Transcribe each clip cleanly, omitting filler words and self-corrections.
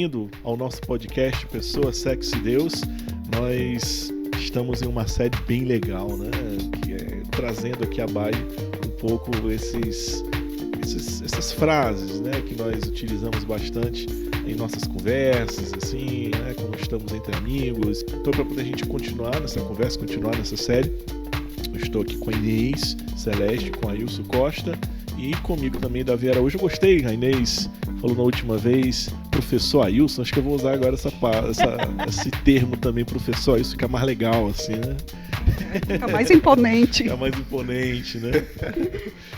bem-vindo ao nosso podcast Pessoa, Sexo e Deus. Nós estamos em uma série bem legal, né? Que é trazendo aqui à baila um pouco essas frases, né? Que nós utilizamos bastante em nossas conversas, assim, né? Quando estamos entre amigos. Então, para poder a gente continuar nessa conversa, continuar nessa série, eu estou aqui com a Inês Celeste, com a Ailson Costa e comigo também, Davi Araújo. Eu gostei, a Inês falou na última vez, professor Ailson, acho que eu vou usar agora esse termo também, professor Ailson, fica mais legal, assim, né? Fica mais imponente. Fica mais imponente, né?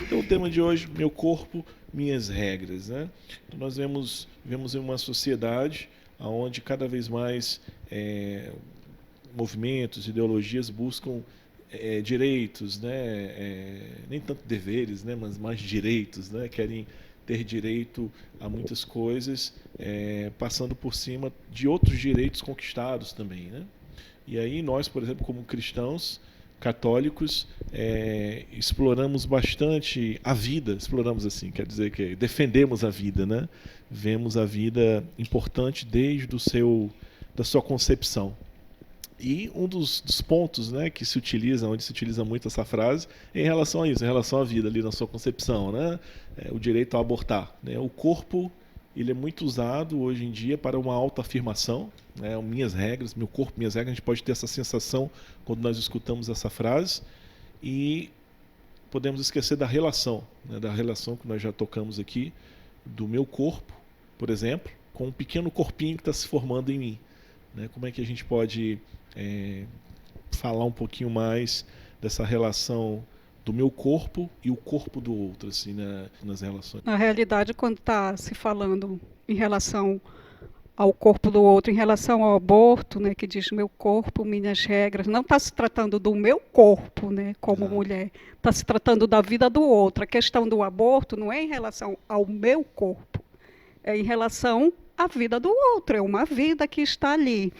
Então, o tema de hoje, meu corpo, minhas regras, né? Então, nós vivemos em uma sociedade onde cada vez mais movimentos, ideologias buscam direitos, né? Nem tanto deveres, né? Mas mais direitos, né? Querem ter direito a muitas coisas, passando por cima de outros direitos conquistados também, né? E aí nós, por exemplo, como cristãos católicos, exploramos bastante a vida, exploramos assim, quer dizer que defendemos a vida, né? Vemos a vida importante desde da sua concepção. E um dos pontos, né, que se utiliza, onde se utiliza muito essa frase, é em relação a isso, em relação à vida ali na sua concepção, né? O direito a abortar, né? O corpo, ele é muito usado hoje em dia para uma autoafirmação, né? Minhas regras, meu corpo, minhas regras. A gente pode ter essa sensação quando nós escutamos essa frase e podemos esquecer da relação, né? Da relação que nós já tocamos aqui, do meu corpo, por exemplo, com um pequeno corpinho que está se formando em mim, né? Como é que a gente pode falar um pouquinho mais dessa relação do meu corpo e o corpo do outro, assim, né, nas relações? Na realidade, quando está se falando em relação ao corpo do outro, em relação ao aborto, né, que diz meu corpo, minhas regras, não está se tratando do meu corpo, né, como mulher, está se tratando da vida do outro. A questão do aborto não é em relação ao meu corpo, é em relação à vida do outro, é uma vida que está ali.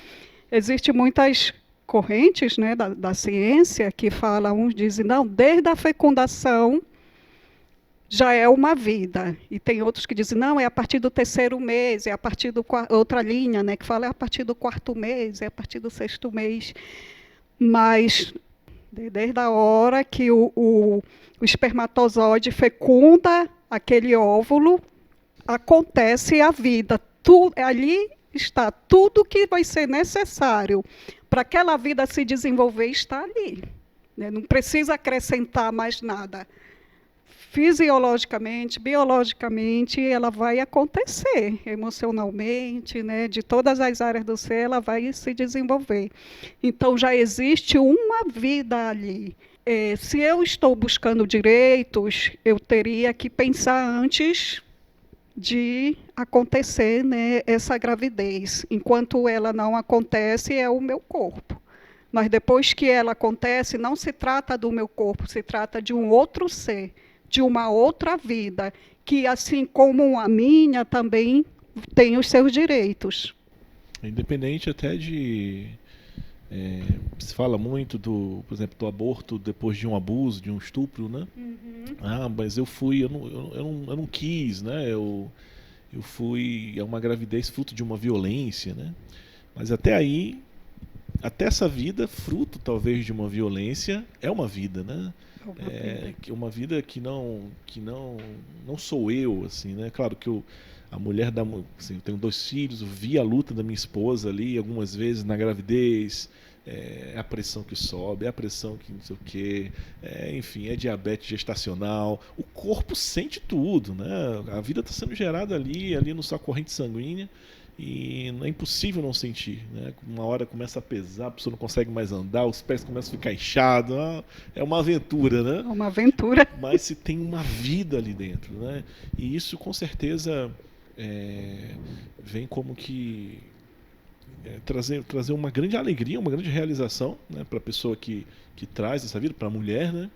Existem muitas correntes, né, da ciência que falam, uns dizem, não, desde a fecundação já é uma vida. E tem outros que dizem, não, é a partir do terceiro mês, é a partir do outra linha, né, que fala é a partir do quarto mês, é a partir do sexto mês. Mas desde a hora que o espermatozoide fecunda aquele óvulo, acontece a vida. Ali está tudo que vai ser necessário para aquela vida se desenvolver, está ali, né? Não precisa acrescentar mais nada. Fisiologicamente, biologicamente, ela vai acontecer, emocionalmente, né? De todas as áreas do ser, ela vai se desenvolver. Então, já existe uma vida ali. Se eu estou buscando direitos, eu teria que pensar antes de acontecer, né, essa gravidez. Enquanto ela não acontece, é o meu corpo. Mas depois que ela acontece, não se trata do meu corpo, se trata de um outro ser, de uma outra vida, que assim como a minha também tem os seus direitos. Independente até de... se fala muito, por exemplo, do aborto depois de um abuso, de um estupro, né? Uhum. Mas eu não quis, né? Eu fui... É uma gravidez fruto de uma violência, né? Mas até aí, até essa vida, fruto talvez de uma violência, é uma vida, né? Uma vida que não sou eu, assim, né? Claro que a mulher assim, eu tenho 2 filhos, eu vi a luta da minha esposa ali algumas vezes na gravidez, a pressão que sobe, a pressão que não sei o quê, enfim, é diabetes gestacional, o corpo sente tudo, né? A vida está sendo gerada ali na sua corrente sanguínea e é impossível não sentir, né? Uma hora começa a pesar, a pessoa não consegue mais andar, os pés começam a ficar inchados, é uma aventura, né? É uma aventura. Mas se tem uma vida ali dentro, né? E isso com certeza vem como que trazer uma grande alegria, uma grande realização, né, para a pessoa que traz essa vida, para a mulher, né?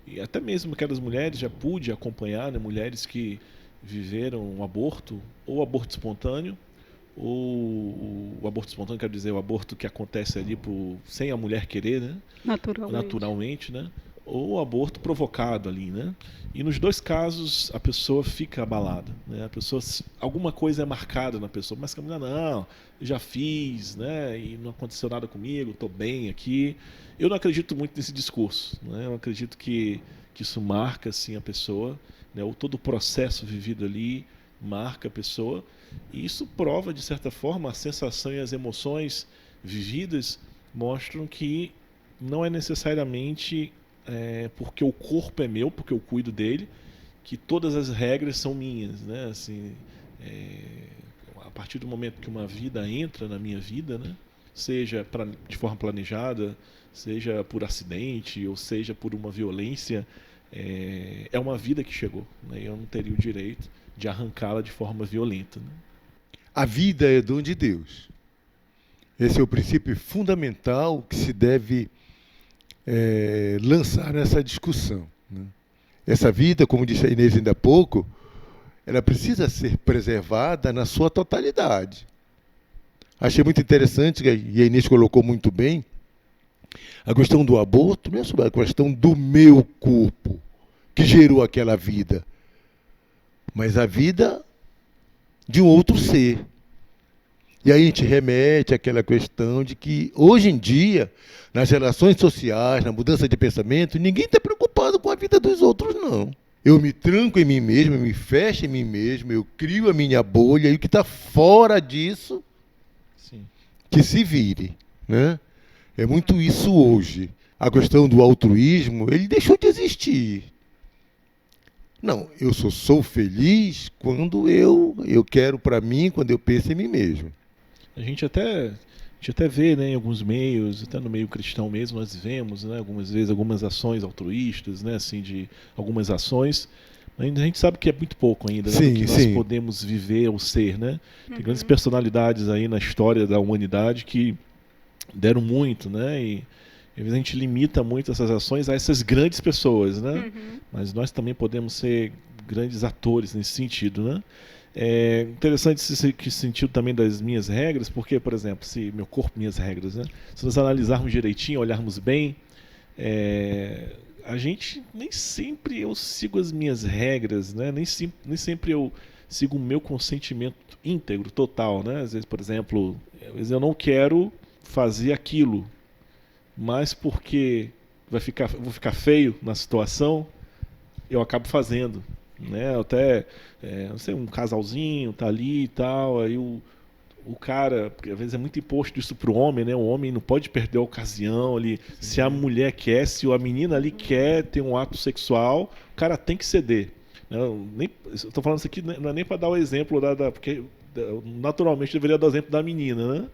E até mesmo aquelas mulheres, já pude acompanhar, né, mulheres que viveram um aborto, ou aborto espontâneo, ou o aborto espontâneo, quero dizer, o aborto que acontece ali sem a mulher querer, né? Naturalmente. Naturalmente, né? ou aborto provocado ali, né? E nos dois casos a pessoa fica abalada, né? A pessoa, alguma coisa é marcada na pessoa, mas que a mulher, não, eu já fiz, né? E não aconteceu nada comigo, estou bem aqui. Eu não acredito muito nesse discurso, né? Eu acredito que isso marca assim a pessoa, né? Todo o processo vivido ali marca a pessoa, e isso prova de certa forma a sensação e as emoções vividas mostram que não é necessariamente porque o corpo é meu, porque eu cuido dele, que todas as regras são minhas, né? Assim, a partir do momento que uma vida entra na minha vida, né? Seja de forma planejada, seja por acidente, ou seja por uma violência, é uma vida que chegou, né? Eu não teria o direito de arrancá-la de forma violenta, né? A vida é dom de Deus. Esse é o princípio fundamental que se deve lançar nessa discussão, né? Essa vida, como disse a Inês ainda há pouco, ela precisa ser preservada na sua totalidade. Achei muito interessante, e a Inês colocou muito bem, a questão do aborto não é sobre a questão do meu corpo, que gerou aquela vida, mas a vida de um outro ser. E aí a gente remete àquela questão de que, hoje em dia, nas relações sociais, na mudança de pensamento, ninguém está preocupado com a vida dos outros, não. Eu me tranco em mim mesmo, eu me fecho em mim mesmo, eu crio a minha bolha, e o que está fora disso, Sim, que se vire, né? É muito isso hoje. A questão do altruísmo, ele deixou de existir. Não, eu sou feliz quando eu quero para mim, quando eu penso em mim mesmo. a gente até vê, né, em alguns meios, até no meio cristão mesmo, nós vemos, né, algumas vezes algumas ações altruístas, né, assim, de algumas ações. Ainda a gente sabe que é muito pouco ainda, né, do que nós podemos viver ou ser, né? Tem grandes personalidades aí na história da humanidade que deram muito, né? E às vezes a gente limita muito essas ações a essas grandes pessoas, né? Mas nós também podemos ser grandes atores nesse sentido, né? É interessante esse sentido também das minhas regras, porque, por exemplo, se meu corpo, minhas regras, né? Se nós analisarmos direitinho, olharmos bem, a gente nem sempre eu sigo as minhas regras, né? Nem sempre eu sigo o meu consentimento íntegro, total, né? Às vezes, por exemplo, às vezes eu não quero fazer aquilo, mas porque eu vou ficar feio na situação, eu acabo fazendo, né? Até, não sei, um casalzinho tá ali e tal, aí o cara, porque às vezes é muito imposto isso pro homem, né? O homem não pode perder a ocasião ali. Se a mulher quer, se a menina ali quer ter um ato sexual, o cara tem que ceder. Estou falando isso aqui não é nem para dar o exemplo porque naturalmente deveria dar o exemplo da menina, né?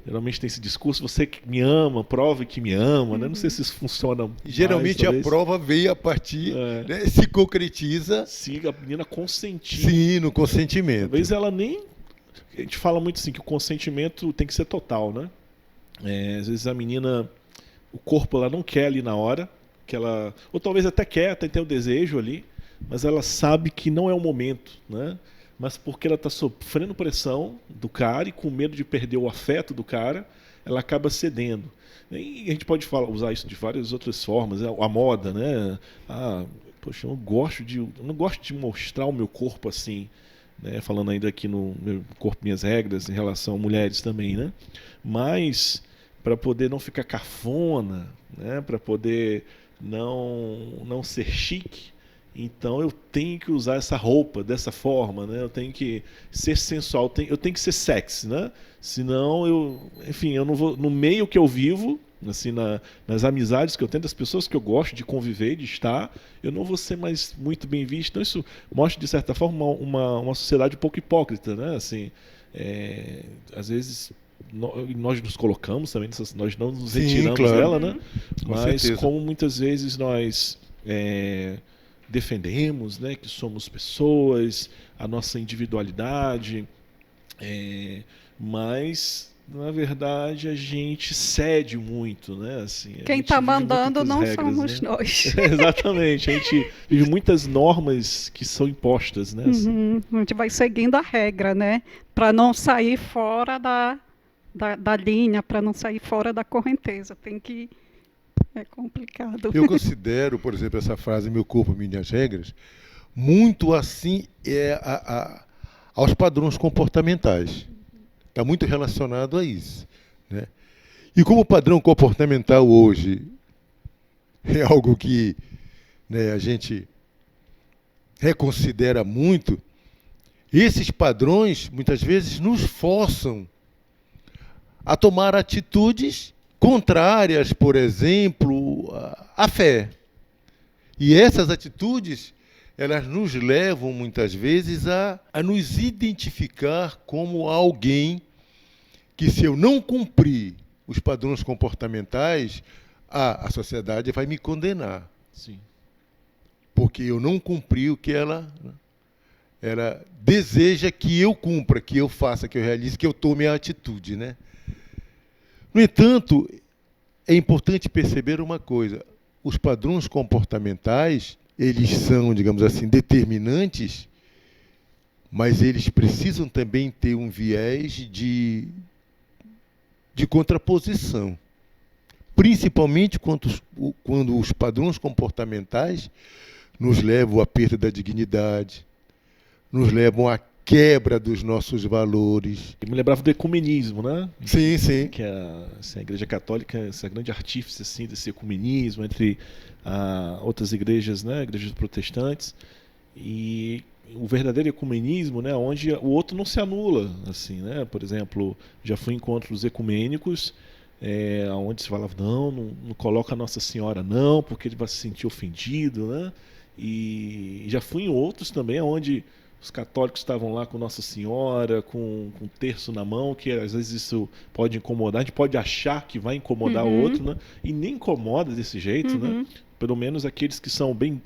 Geralmente tem esse discurso, você que me ama, prove que me ama, né? Não sei se isso funciona. Geralmente a prova veio a partir, né, se concretiza. Se a menina consentir. Sim, no consentimento. Talvez ela nem... A gente fala muito assim que o consentimento tem que ser total, né? Às vezes a menina, o corpo ela não quer ali na hora, ou talvez até quer, até tem o desejo ali, mas ela sabe que não é o momento, né? Mas porque ela está sofrendo pressão do cara e com medo de perder o afeto do cara, ela acaba cedendo. E a gente pode usar isso de várias outras formas, a moda, né? Poxa, eu não gosto de mostrar o meu corpo assim, né? Falando ainda aqui no meu corpo, minhas regras em relação a mulheres também, né? Mas para poder não ficar cafona, né? Para poder não ser chique, então eu tenho que usar essa roupa dessa forma, né? Eu tenho que ser sensual, eu tenho que ser sexy, né? Senão eu não vou, no meio que eu vivo, assim, nas amizades que eu tenho, das pessoas que eu gosto de conviver, de estar, eu não vou ser mais muito bem visto. Então isso mostra de certa forma uma sociedade um pouco hipócrita, né? Assim, às vezes nós nos colocamos também, nós não nos retiramos dela, né? Mas como muitas vezes nós defendemos, né, que somos pessoas, a nossa individualidade, mas na verdade a gente cede muito, né? Assim, quem está mandando não regras, somos, né? Nós. Exatamente, a gente vive muitas normas que são impostas, né? Assim. A gente vai seguindo a regra, né? Para não sair fora da linha, para não sair fora da correnteza. Tem que É complicado. Eu considero, por exemplo, essa frase, meu corpo, minhas regras, muito assim aos padrões comportamentais. Está muito relacionado a isso, né? E como o padrão comportamental hoje é algo que, né, a gente reconsidera muito, esses padrões muitas vezes nos forçam a tomar atitudes contrárias, por exemplo, à fé. E essas atitudes, elas nos levam muitas vezes a nos identificar como alguém que, se eu não cumprir os padrões comportamentais, a sociedade vai me condenar. Sim. Porque eu não cumpri o que ela deseja que eu cumpra, que eu faça, que eu realize, que eu tome a atitude, né? No entanto, é importante perceber uma coisa: os padrões comportamentais, eles são, digamos assim, determinantes, mas eles precisam também ter um viés de contraposição. Principalmente quando os padrões comportamentais nos levam à perda da dignidade, nos levam à quebra dos nossos valores. Eu me lembrava do ecumenismo, né? Sim, sim. Que assim, a Igreja Católica é essa grande artífice assim, desse ecumenismo entre outras igrejas, né? Igrejas protestantes. E o verdadeiro ecumenismo, né? Onde o outro não se anula. Assim, né? Por exemplo, já fui em encontros ecumênicos onde se falava, não coloca Nossa Senhora não, porque ele vai se sentir ofendido, né? E já fui em outros também, onde os católicos estavam lá com Nossa Senhora, com um terço na mão, que às vezes isso pode incomodar, a gente pode achar que vai incomodar o outro, né? E nem incomoda desse jeito, né? Pelo menos aqueles que são bem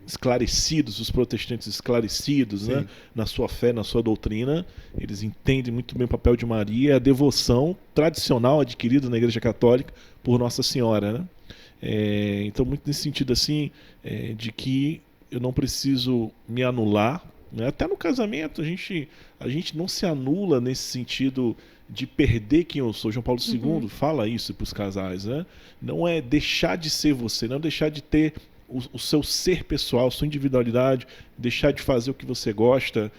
esclarecidos, os protestantes esclarecidos, né? Na sua fé, na sua doutrina, eles entendem muito bem o papel de Maria, a devoção tradicional adquirida na Igreja Católica por Nossa Senhora, né? Então, muito nesse sentido assim, de que eu não preciso me anular, né? Até no casamento a gente não se anula nesse sentido de perder quem eu sou. João Paulo II fala isso para os casais, né? Não é deixar de ser você, não é deixar de ter o seu ser pessoal, sua individualidade, deixar de fazer o que você gosta,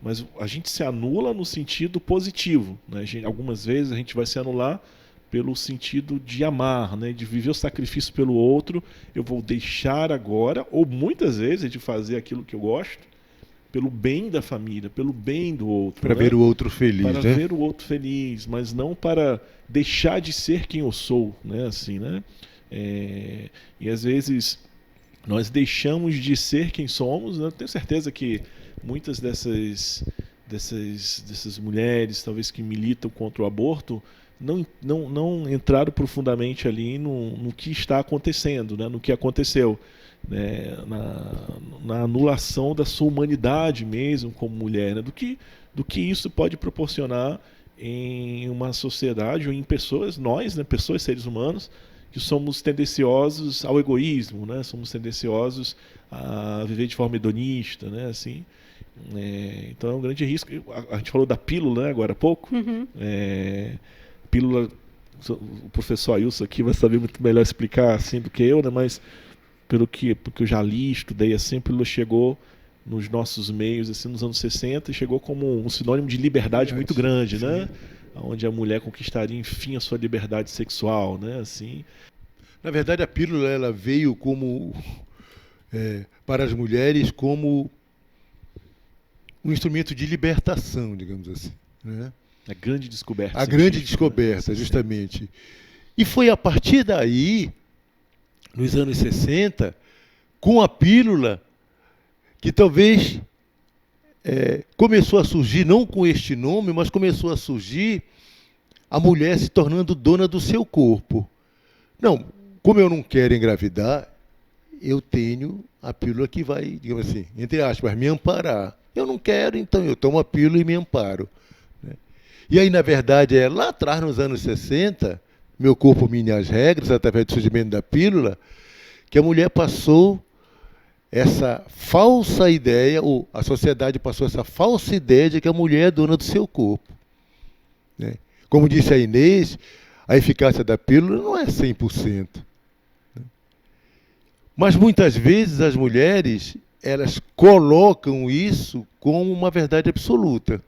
mas a gente se anula no sentido positivo, né? Algumas vezes a gente vai se anular pelo sentido de amar, né? De viver o sacrifício pelo outro. Eu vou deixar agora, ou muitas vezes de fazer aquilo que eu gosto, pelo bem da família, pelo bem do outro. Para ver o outro feliz, para né? ver o outro feliz, mas não para deixar de ser quem eu sou, né? Assim, né? E às vezes nós deixamos de ser quem somos, né? Eu tenho certeza que muitas dessas mulheres, talvez que militam contra o aborto, não entraram profundamente ali no que está acontecendo, né? No que aconteceu, né? Na anulação da sua humanidade mesmo como mulher, né? Do que isso pode proporcionar em uma sociedade ou em pessoas, nós, né? Pessoas, seres humanos, que somos tendenciosos ao egoísmo, né? Somos tendenciosos a viver de forma hedonista, né? Assim, então é um grande risco. A gente falou da pílula, né, agora há pouco. Pílula, o professor Ailson aqui vai saber muito melhor explicar assim do que eu, né? Mas porque eu já li, estudei assim, a pílula chegou nos nossos meios assim, nos anos 60 e chegou como um sinônimo de liberdade muito grande, né? Onde a mulher conquistaria enfim a sua liberdade sexual, né? Assim. Na verdade, a pílula ela veio como para as mulheres como um instrumento de libertação, digamos assim, né? A grande descoberta. A grande descoberta, justamente. E foi a partir daí, nos anos 60, com a pílula, que talvez começou a surgir, não com este nome, mas começou a surgir a mulher se tornando dona do seu corpo. Não, como eu não quero engravidar, eu tenho a pílula que vai, digamos assim, entre aspas, me amparar. Eu não quero, então eu tomo a pílula e me amparo. E aí, na verdade, lá atrás, nos anos 60, Meu Corpo, Minhas Regras, através do surgimento da pílula, que a mulher passou essa falsa ideia, ou a sociedade passou essa falsa ideia de que a mulher é dona do seu corpo, né? Como disse a Inês, a eficácia da pílula não é 100%. Mas muitas vezes as mulheres, elas colocam isso como uma verdade absoluta.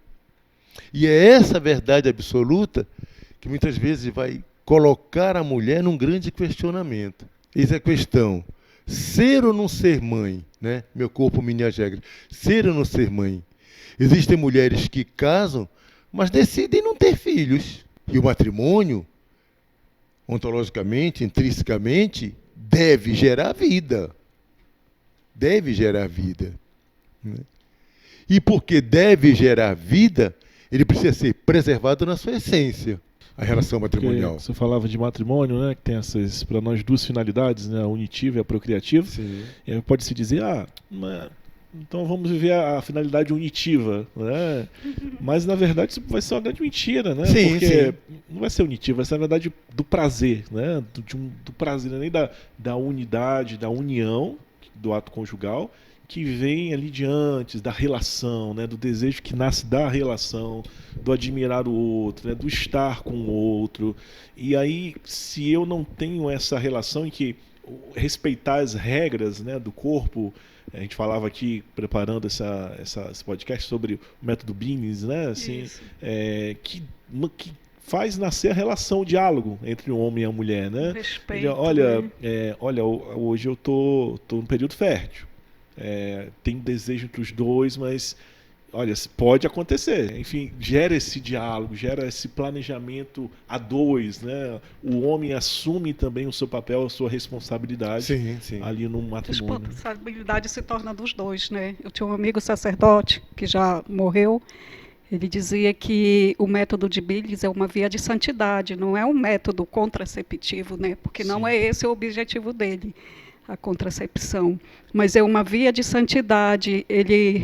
E é essa verdade absoluta que muitas vezes vai colocar a mulher num grande questionamento. Eis a questão: ser ou não ser mãe, né? Meu corpo, minhas regras. Ser ou não ser mãe. Existem mulheres que casam, mas decidem não ter filhos. E o matrimônio, ontologicamente, intrinsecamente, deve gerar vida. Deve gerar vida. E porque deve gerar vida, ele precisa ser preservado na sua essência, a relação matrimonial. Porque você falava de matrimônio, né, que tem essas, para nós, duas finalidades, né, a unitiva e a procreativa. Sim. E aí pode-se dizer, então vamos viver a finalidade unitiva, né? Mas na verdade isso vai ser uma grande mentira, né? Sim, porque sim. não vai ser unitiva, vai ser na verdade do prazer, né? Do prazer, nem da unidade, da união do ato conjugal, que vem ali de antes, da relação, né? Do desejo que nasce da relação, do admirar o outro, né? Do estar com o outro. E aí, se eu não tenho essa relação em que respeitar as regras, né, do corpo. A gente falava aqui, preparando esse podcast, sobre o método Bines, né? Assim, que faz nascer a relação, o diálogo entre o homem e a mulher, né? Respeito, Olha, né? hoje eu tô no período fértil. Tem desejo entre os dois, mas olha, pode acontecer. Enfim, gera esse diálogo, gera esse planejamento a dois, né? O homem assume também o seu papel, a sua responsabilidade, Sim. ali no A matrimônio. responsabilidade se torna dos dois, né? Eu tinha um amigo sacerdote que já morreu. Ele dizia que o método de Bines é uma via de santidade, não é um método contraceptivo, né? Porque não é esse o objetivo dele, a contracepção. Mas é uma via de santidade. Ele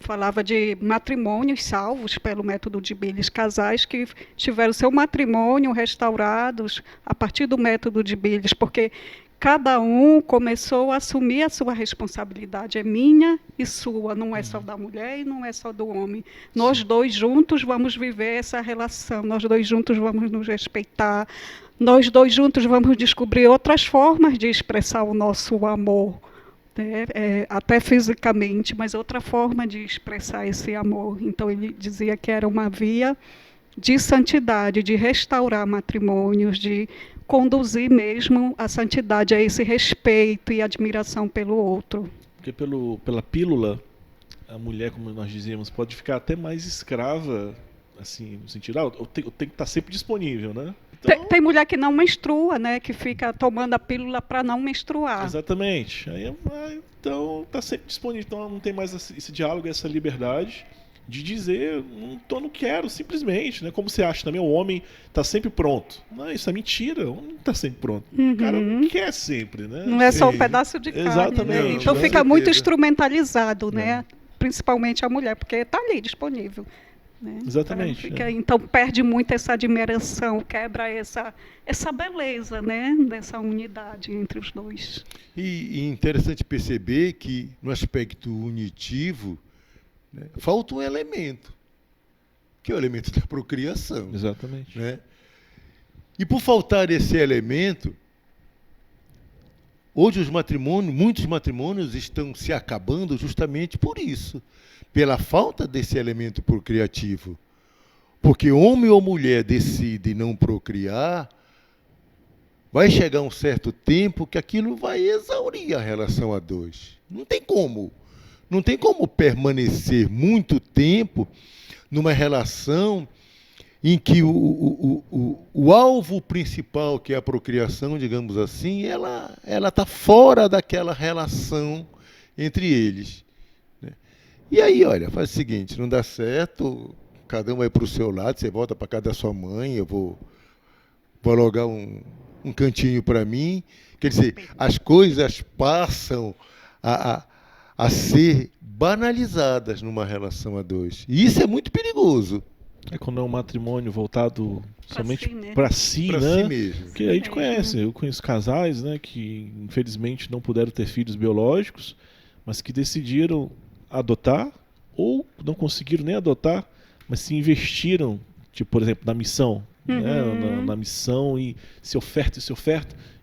falava de matrimônios salvos pelo método de Bines, casais que tiveram seu matrimônio restaurados a partir do método de Bines, porque cada um começou a assumir a sua responsabilidade. É minha e sua, não é só da mulher e não é só do homem. Nós dois juntos vamos viver essa relação, nós dois juntos vamos nos respeitar, nós dois juntos vamos descobrir outras formas de expressar o nosso amor. Até fisicamente, mas outra forma de expressar esse amor. Então ele dizia que era uma via de santidade, de restaurar matrimônios, de conduzir mesmo a santidade, a esse respeito e admiração pelo outro. Porque pela pílula, a mulher, como nós dizíamos, pode ficar até mais escrava, assim, no sentido, eu tenho que estar sempre disponível, né? Então, tem mulher que não menstrua, né? Que fica tomando a pílula para não menstruar. Exatamente. Então está sempre disponível. Então não tem mais esse diálogo, essa liberdade de dizer, não quero, simplesmente, né? Como você acha também, o homem está sempre pronto. Não, isso é mentira, o homem não está sempre pronto. O cara não quer sempre, né? Não é só um pedaço de carne. Exatamente. Né? Então fica muito instrumentalizado, né? Principalmente a mulher, porque está ali disponível. Né? Exatamente. Então perde muito essa admiração, quebra essa beleza, né, dessa unidade entre os dois. E interessante perceber que no aspecto unitivo, né, falta um elemento, que é o elemento da procriação. Exatamente. Né? E por faltar esse elemento, hoje muitos matrimônios estão se acabando justamente por isso, pela falta desse elemento procriativo. Porque homem ou mulher decide não procriar, vai chegar um certo tempo que aquilo vai exaurir a relação a dois. Não tem como. Não tem como permanecer muito tempo numa relação em que o alvo principal, que é a procriação, digamos assim, ela está fora daquela relação entre eles. E aí, olha, faz o seguinte, não dá certo, cada um vai para o seu lado, você volta para casa da sua mãe, eu vou alugar um cantinho para mim. Quer dizer, as coisas passam a ser banalizadas numa relação a dois. E isso é muito perigoso. É quando é um matrimônio voltado somente para si, né? Né? Si mesmo. Que a gente conhece. Eu conheço casais, né, que infelizmente não puderam ter filhos biológicos, mas que decidiram adotar, ou não conseguiram nem adotar, mas se investiram, tipo, por exemplo, na missão, né, na missão, e se oferta,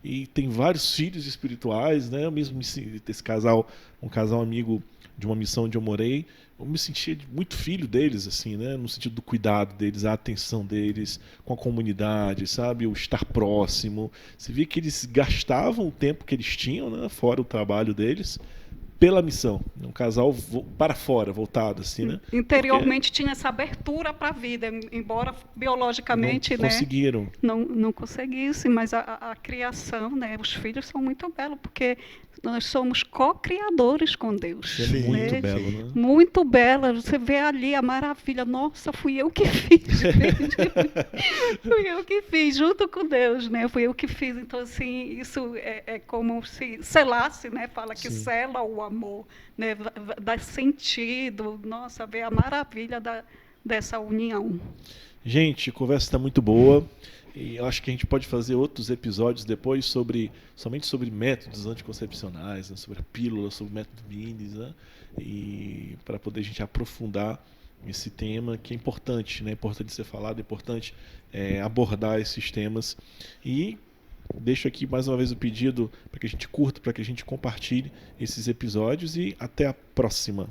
e tem vários filhos espirituais, né? Eu mesmo esse casal, um casal amigo de uma missão onde eu morei, eu me sentia muito filho deles, assim, né? No sentido do cuidado deles, a atenção deles com a comunidade, sabe? O estar próximo. Você via que eles gastavam o tempo que eles tinham, né? Fora o trabalho deles, pela missão. Um casal para fora, voltado, assim, né? Interiormente tinha essa abertura para a vida, embora biologicamente, não conseguiram. Não conseguisse, mas a criação, né? Os filhos são muito belos, porque nós somos co-criadores com Deus. Sim, muito né? belo, né? Muito bela. Você vê ali a maravilha. Nossa, fui eu que fiz. Fui eu que fiz, junto com Deus, né? Fui eu que fiz. Então, assim, isso é como se selasse, né? Fala que Sim. sela o amor, né? Dá sentido. Nossa, ver a maravilha dessa união. Gente, a conversa está muito boa. E eu acho que a gente pode fazer outros episódios depois somente sobre métodos anticoncepcionais, né? Sobre a pílula, sobre o método Miles, né? E para poder a gente aprofundar esse tema que é importante, né? É importante ser falado, é importante abordar esses temas. E deixo aqui mais uma vez o pedido para que a gente curta, para que a gente compartilhe esses episódios, e até a próxima.